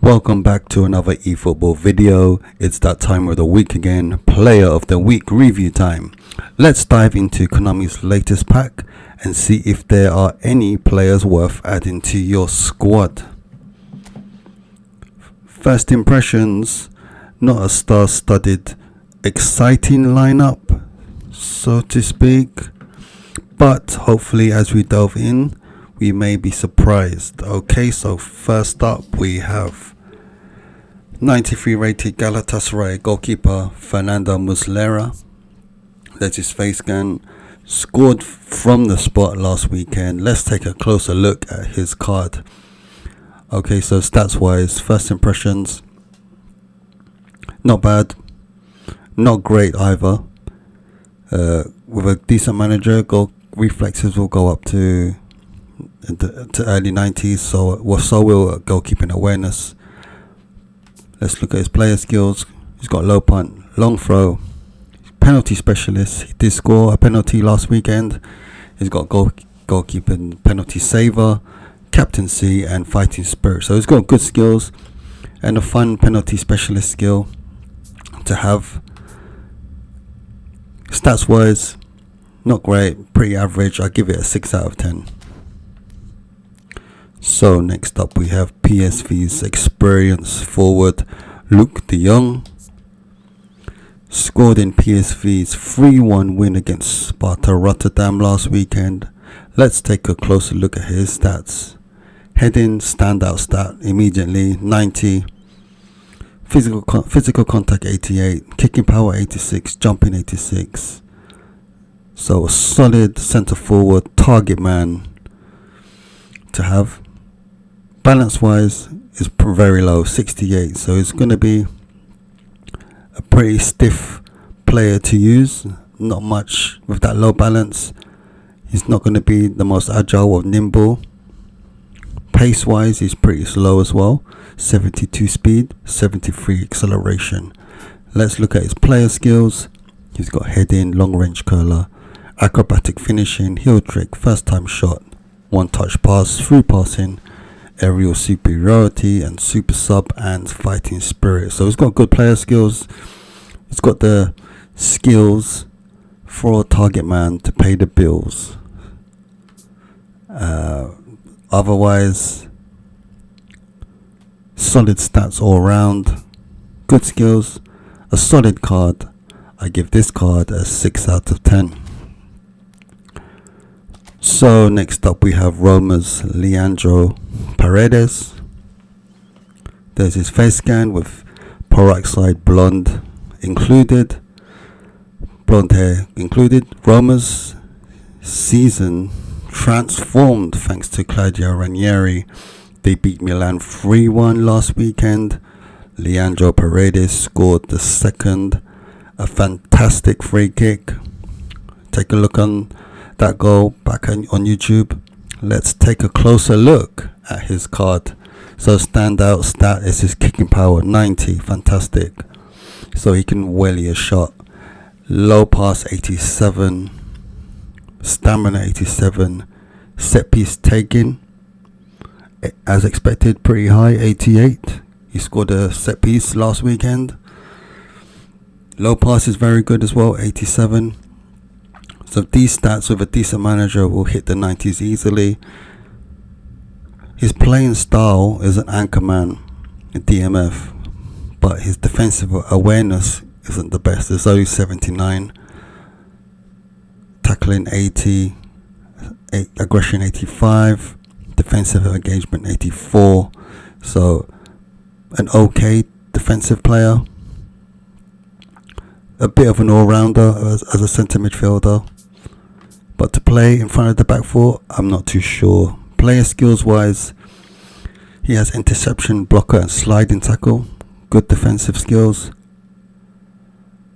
Welcome back to another eFootball video. It's that time of the week again, player of the week review time. Let's dive into Konami's latest pack and see if there are any players worth adding to your squad. First impressions, not a star-studded, exciting lineup, so to speak, but hopefully as we delve in, we may be surprised. Okay, so first up we have 93 rated Galatasaray goalkeeper Fernando Muslera. That's his face scan. Scored from the spot last weekend. Let's take a closer look at his card. Okay, so stats wise, first impressions, not bad, not great either. With a decent manager, goal reflexes will go up to early 90s, so will goalkeeping awareness. Let's look at his player skills. He's got low punt, long throw, penalty specialist. He did score a penalty last weekend. He's got goalkeeping, penalty saver, captaincy and fighting spirit. So he's got good skills and a fun penalty specialist skill to have. Stats wise, not great, pretty average. I give it a 6 out of 10. So next up we have PSV's experienced forward Luke de Jong. Scored in PSV's 3-1 win against Sparta Rotterdam last weekend. Let's take a closer look at his stats. Heading standout stat immediately 90. Physical contact 88. Kicking power 86. Jumping 86. So a solid centre forward target man to have. Balance wise is very low, 68, so it's going to be a pretty stiff player to use. Not much with that low balance. He's not going to be the most agile or nimble. Pace wise he's pretty slow as well, 72 speed, 73 acceleration. Let's look at his player skills. He's got heading, long range curler, acrobatic finishing, heel trick, first time shot, one touch pass, through passing, aerial superiority and super sub and fighting spirit. So he's got good player skills. He's got the skills for a target man to pay the bills. Otherwise, solid stats all around, good skills, a solid card. I give this card a 6 out of 10. So next up we have Roma's Leandro Paredes. There's his face scan with peroxide blonde hair included. Roma's season transformed thanks to Claudio Ranieri. They beat Milan 3-1 last weekend. Leandro Paredes scored the second, a fantastic free kick. Take a look on that goal back on YouTube. Let's take a closer look at his card. So standout stat is his kicking power 90, fantastic, so he can wheelie a shot. Low pass 87, stamina 87, set piece taking as expected pretty high, 88. He scored a set piece last weekend. Low pass is very good as well, 87. So these stats with a decent manager will hit the 90s easily. His playing style is an anchorman, a DMF, but his defensive awareness isn't the best. It's only 79, tackling 80, aggression 85, defensive engagement 84. So an okay defensive player, a bit of an all-rounder as a centre midfielder. But to play in front of the back four, I'm not too sure. Player skills wise, he has interception, blocker and sliding tackle. Good defensive skills.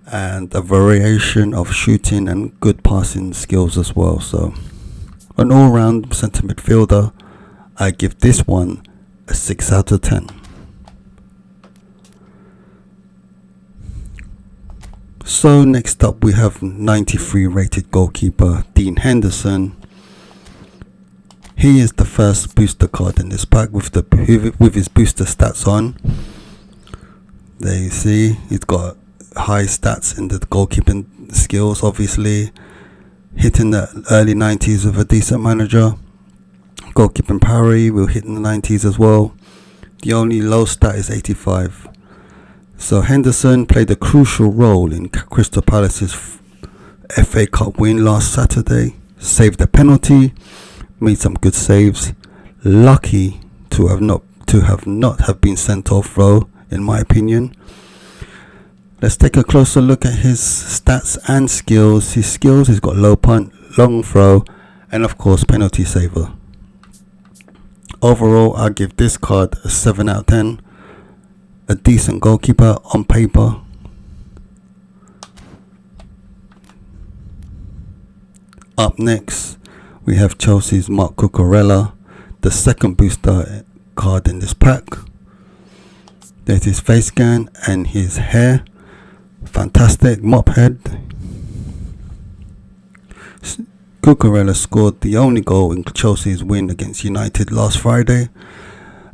And a variation of shooting and good passing skills as well. So an all-round centre midfielder. I give this one a 6 out of 10. So next up we have 93 rated goalkeeper Dean Henderson. He is the first booster card in this pack with his booster stats on. There you see, he's got high stats in the goalkeeping skills, obviously. Hitting the early 90s with a decent manager. Goalkeeping parry will hit in the 90s as well. The only low stat is 85. So Henderson played a crucial role in Crystal Palace's FA Cup win last Saturday. Saved a penalty, made some good saves. Lucky to have not have been sent off though, in my opinion. Let's take a closer look at his stats and skills. His skills, he's got low punt, long throw, and of course penalty saver. Overall, I'll give this card a 7 out of 10. A decent goalkeeper on paper. Up next, we have Chelsea's Marc Cucurella, the second booster card in this pack. There's his face scan and his hair. Fantastic mop head. Cucurella scored the only goal in Chelsea's win against United last Friday.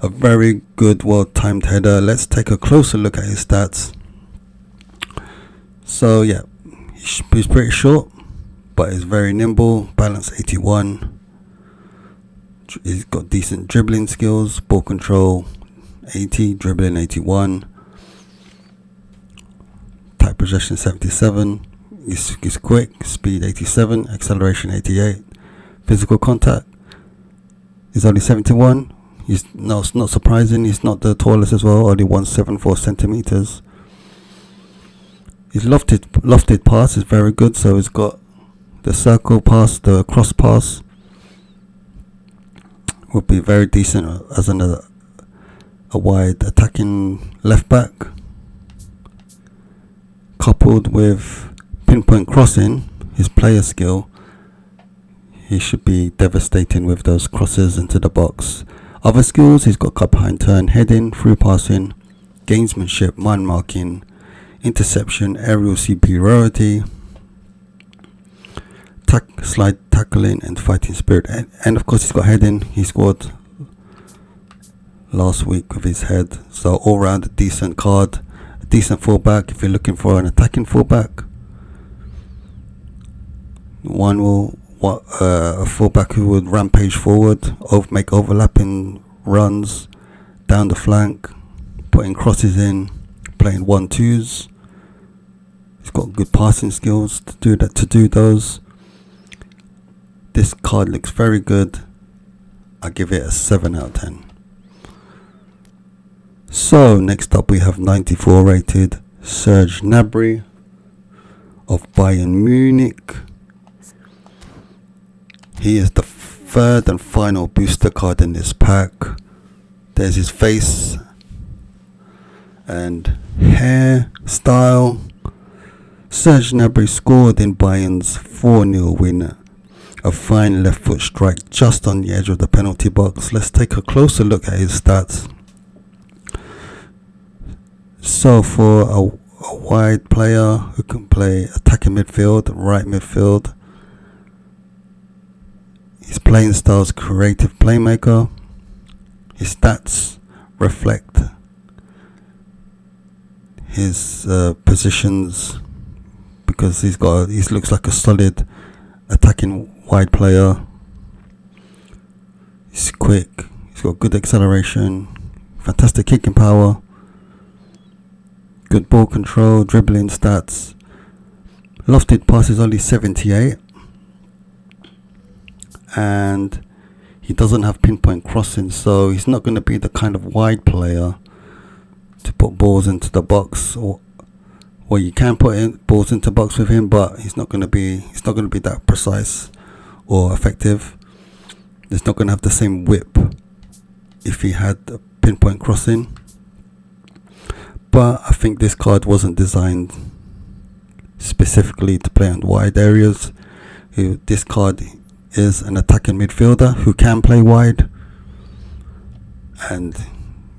A very good, well-timed header. Let's take a closer look at his stats. So yeah, he's pretty short, but he's very nimble. Balance 81. He's got decent dribbling skills. Ball control 80. Dribbling 81. Tight possession 77. He's quick. Speed 87. Acceleration 88. Physical contact is only 71. It's not surprising. He's not the tallest as well. Only 174 centimeters. His lofted pass is very good. So he's got the circle pass, the cross pass. Would be very decent as a wide attacking left back. Coupled with pinpoint crossing, his player skill, he should be devastating with those crosses into the box. Other skills, he's got cut behind turn, heading, through passing, gamesmanship, man marking, interception, aerial superiority, slide tackling, and fighting spirit. And of course, he's got heading. He scored last week with his head. So all round a decent card, a decent fullback. If you're looking for an attacking fullback, a fullback who would rampage forward, make overlapping runs down the flank, putting crosses in, playing 1-2s. He's got good passing skills to do those. This card looks very good. I give it a 7 out of 10. So next up we have 94 rated Serge Gnabry of Bayern Munich. He is the third and final booster card in this pack. There's his face and hair style. Serge Gnabry scored in Bayern's 4-0 win. A fine left foot strike just on the edge of the penalty box. Let's take a closer look at his stats. So for a wide player who can play attacking midfield, right midfield, his playing style is creative playmaker. His stats reflect his positions because he looks like a solid attacking wide player. He's quick. He's got good acceleration, fantastic kicking power, good ball control, dribbling stats. Lofted pass is only 78. And he doesn't have pinpoint crossing, so he's not going to be the kind of wide player to put balls into the box, or you can put balls into the box with him, but he's not going to be that precise or effective. He's not going to have the same whip if he had a pinpoint crossing. But I think this card wasn't designed specifically to play on wide areas. This card is an attacking midfielder who can play wide, and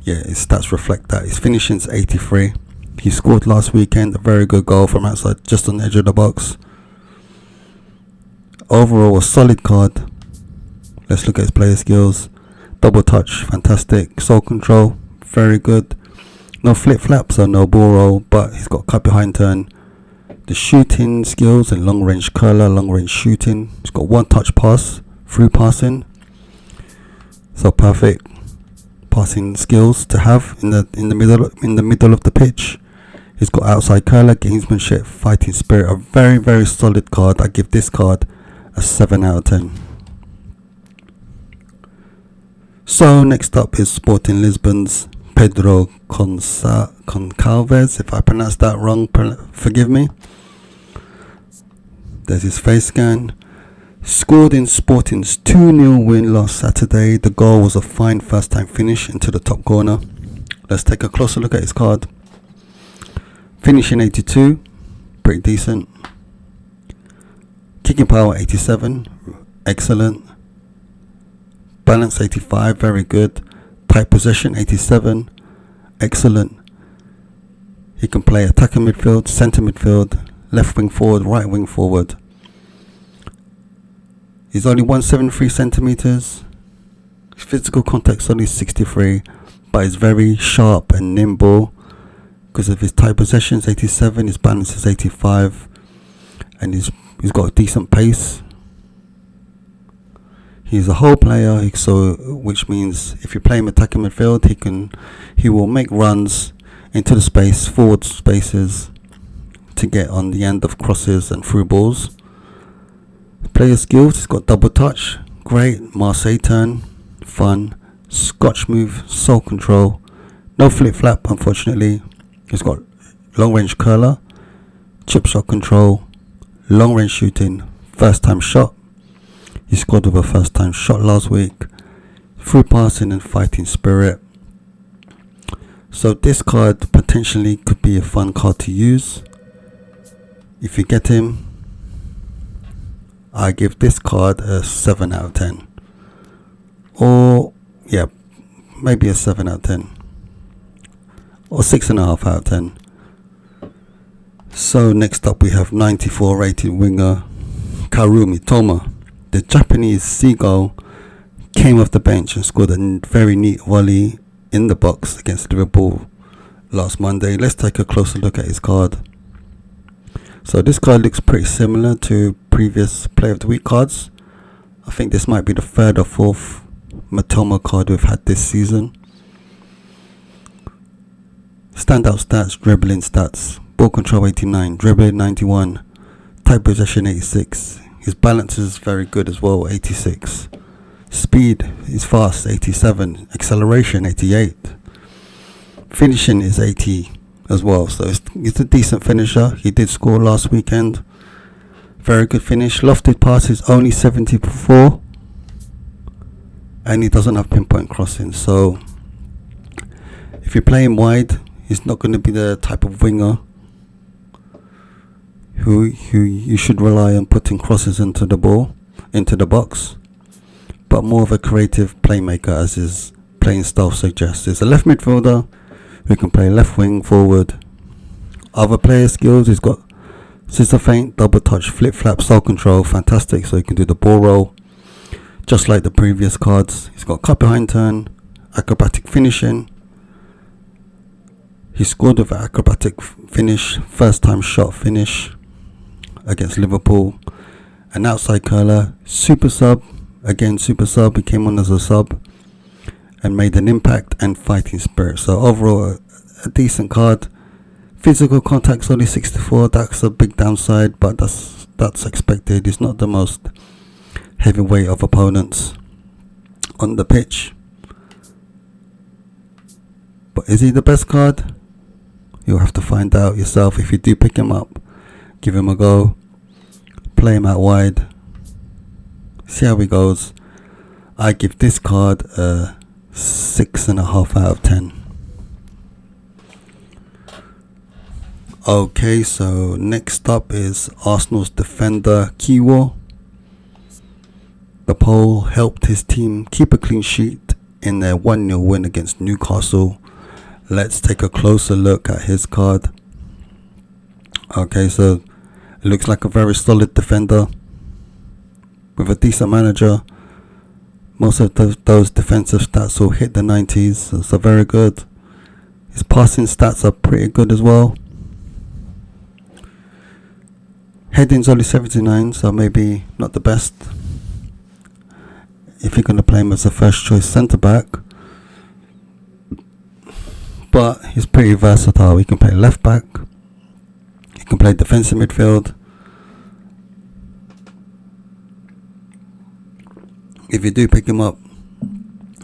yeah, his stats reflect that. His finishing's 83. He scored last weekend a very good goal from outside, just on the edge of the box. Overall, a solid card. Let's look at his player skills. Double touch, fantastic. Soul control, very good. No flip flaps or no ball roll, but he's got cut behind turn. The shooting skills and long range curler, long range shooting. He's got one touch pass, through passing. So perfect passing skills to have in the middle of the pitch. He's got outside curler, gamesmanship, fighting spirit. A very, very solid card. I give this card a 7 out of 10. So next up is Sporting Lisbon's Pedro Goncalves. If I pronounced that wrong, forgive me. There's his face scan. Scored in Sporting's 2-0 win last Saturday. The goal was a fine first time finish into the top corner. Let's take a closer look at his card. Finishing 82, pretty decent. Kicking power 87, excellent. Balance 85, very good. Tight possession 87, excellent. He can play attacking midfield, centre midfield, left wing forward, right wing forward. He's only 173 centimeters. Physical contact's only 63, but he's very sharp and nimble because of his tight possessions 87, his balance is 85, and he's got a decent pace. He's a whole player, which means if you play him attacking midfield, he will make runs into the forward spaces to get on the end of crosses and through balls. Player skills, he's got double touch, great. Marseille turn, fun. Scotch move, soul control. No flip flap, unfortunately. He's got long range curler, chip shot control, long range shooting, first time shot. He scored with a first time shot last week. Through passing and fighting spirit. So this card potentially could be a fun card to use. If you get him, I give this card a 7 out of 10. Or, yeah, maybe a 7 out of 10. Or 6.5 out of 10. So next up we have 94 rated winger Karumi Toma. The Japanese seagull came off the bench and scored a very neat volley in the box against Liverpool last Monday. Let's take a closer look at his card. So this card looks pretty similar to previous Player of the Week cards. I think this might be the third or fourth Matoma card we've had this season. Standout stats, dribbling stats, ball control 89, dribbling 91, tight possession 86. His balance is very good as well, 86. Speed is fast, 87. Acceleration, 88. Finishing is 80 as well, so it's a decent finisher. He did score last weekend. Very good finish. Lofted passes only 74, and he doesn't have pinpoint crossing. So if you play him wide, he's not going to be the type of winger who you should rely on putting crosses into the box, but more of a creative playmaker, as his playing style suggests. He's a left midfielder who can play left wing forward. Other player skills, he's got scissor feint, double touch, flip flap, soul control, fantastic, so he can do the ball roll just like the previous cards. He's got cut behind turn, acrobatic finishing. He scored with an acrobatic finish, first time shot finish against Liverpool. An outside curler, super sub, again super sub, he came on as a sub and made an impact, and fighting spirit. So overall a decent card. Physical contact's only 64, that's a big downside, but that's expected. He's not the most heavyweight of opponents on the pitch. But is he the best card? You'll have to find out yourself. If you do pick him up, give him a go, play him out wide, see how he goes. I give this card a 6.5 out of 10. Okay, so next up is Arsenal's defender Kiwo. The poll helped his team keep a clean sheet in their 1-0 win against Newcastle. Let's take a closer look at his card. Okay, so it looks like a very solid defender with a decent manager, Most of those defensive stats will hit the 90s, so very good. His passing stats are pretty good as well. Heading's only 79, so maybe not the best if you're going to play him as a first choice centre back. But he's pretty versatile. He can play left back, he can play defensive midfield. If you do pick him up,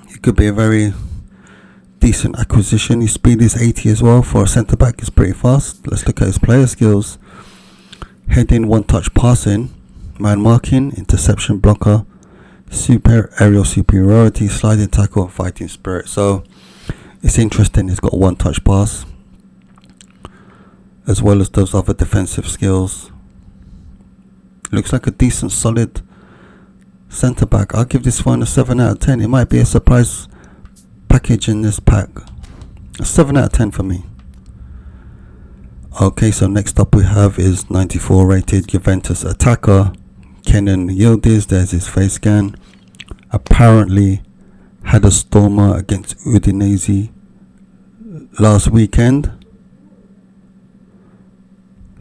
he could be a very decent acquisition. His speed is 80 as well. For a centre back, he's pretty fast. Let's look at his player skills. Heading, one touch passing, man marking, interception, blocker, aerial superiority, sliding tackle, and fighting spirit. So it's interesting. He's got one touch pass as well as those other defensive skills. Looks like a decent, solid centre back. I'll give this one a 7 out of 10. It might be a surprise package in this pack. A 7 out of 10 for me. Okay, so next up we have is 94 rated Juventus attacker Kenan Yildiz. There's his face scan. Apparently had a stormer against Udinese last weekend.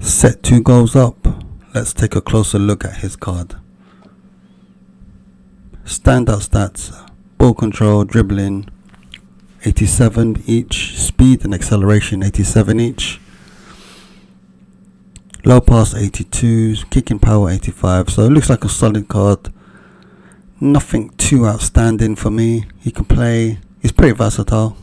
Set 2 goals up. Let's take a closer look at his card. Standout stats: ball control, dribbling 87 each, speed and acceleration 87 each, low pass 82, kicking power 85. So it looks like a solid card. Nothing too outstanding for me. He can play, he's pretty versatile.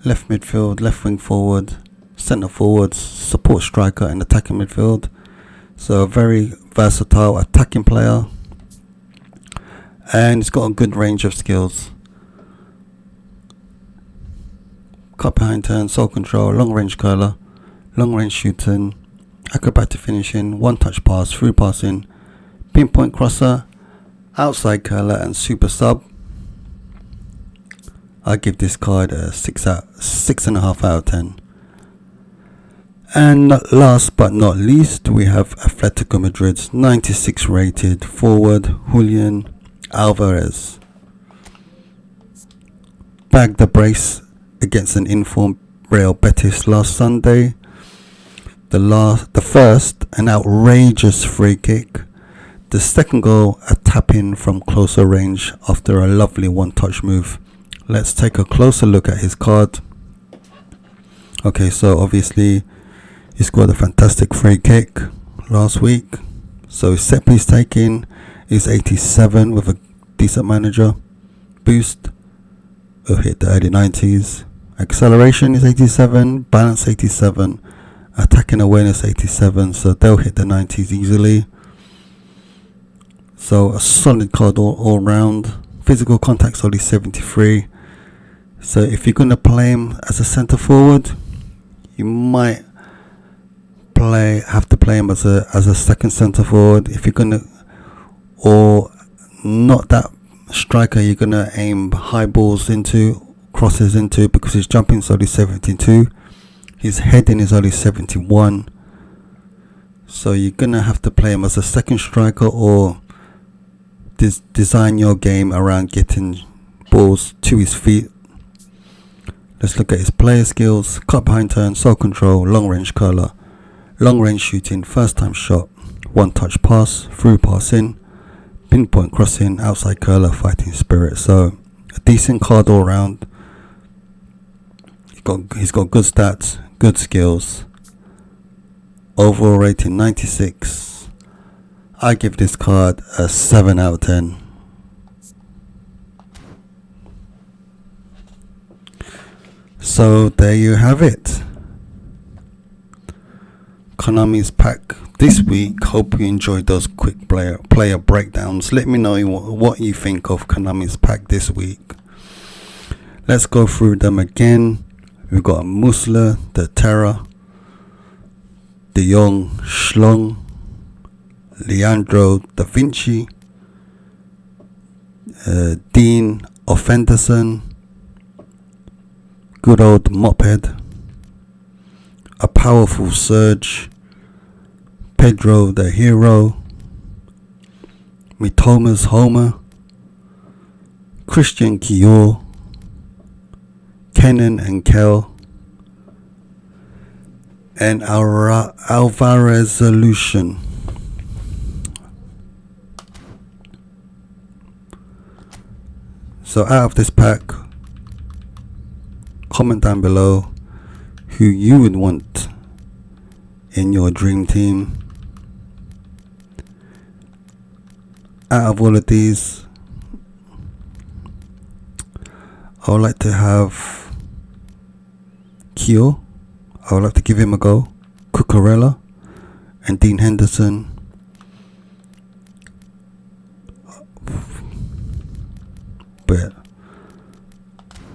Left midfield, left wing forward, centre forward, support striker and attacking midfield. So a very versatile attacking player. And he's got a good range of skills. Cut behind turn, soul control, long range curler, long range shooting, acrobatic finishing, one touch pass, through passing, pinpoint crosser, outside curler and super sub. I give this card a 6.5 out of 10. And last but not least, we have Atletico Madrid's 96 rated forward Julian Alvarez. Bagged the brace against an informed Real Betis last Sunday. The first, an outrageous free kick. The second goal, a tap in from closer range after a lovely one-touch move. Let's take a closer look at his card. Okay, so obviously he scored a fantastic free kick last week. So his set piece taking is 87 with a decent manager boost. It'll hit the early 90s. Acceleration is 87, balance 87, attacking awareness 87, so they'll hit the 90s easily. So a solid card all round. Physical contact's only 73. So if you're going to play him as a centre forward, you might have to play him as a second centre forward. If you're going to, or not that striker, you're going to aim high balls into, crosses into, because his jumping is only 72. His heading is only 71. So you're going to have to play him as a second striker, or design your game around getting balls to his feet. Let's look at his player skills. Cut behind turn, soul control, long range curler, long range shooting, first time shot, one touch pass, through passing, pinpoint crossing, outside curler, fighting spirit. So a decent card all round. He's got good stats, good skills. Overall rating 96. I give this card a 7 out of 10. So there you have it. Konami's pack this week. Hope you enjoyed those quick player breakdowns. Let me know what you think of Konami's pack this week. Let's go through them again. We've got Musler, the Terror, De Jong, Schlong, Leandro Da Vinci, Dean Offenderson, good old Mophead, a powerful Surge, Pedro the Hero, Mitoma's Homer, Christian Kior, Kenan and Kel, and Alvarez Solution. So out of this pack, comment down below who you would want in your dream team. Out of all of these, I would like to have Keo. I would like to give him a go. Cucurella and Dean Henderson. But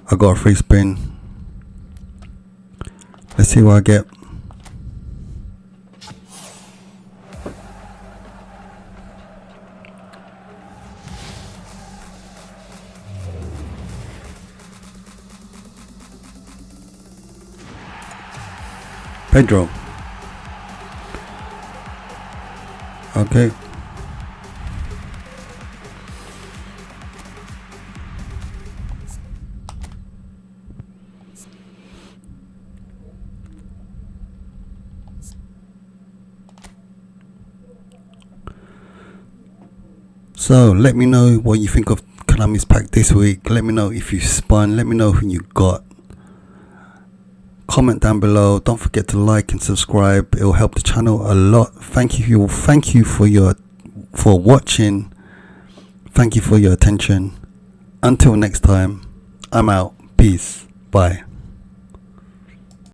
I got a free spin. Let's see what I get. Pedro. Okay. So let me know what you think of Konami's pack this week. Let me know if you spun. Let me know who you got. Comment down below. Don't forget to like and subscribe. It will help the channel a lot. Thank you for watching. Thank you for your attention. Until next time, I'm out. Peace. Bye.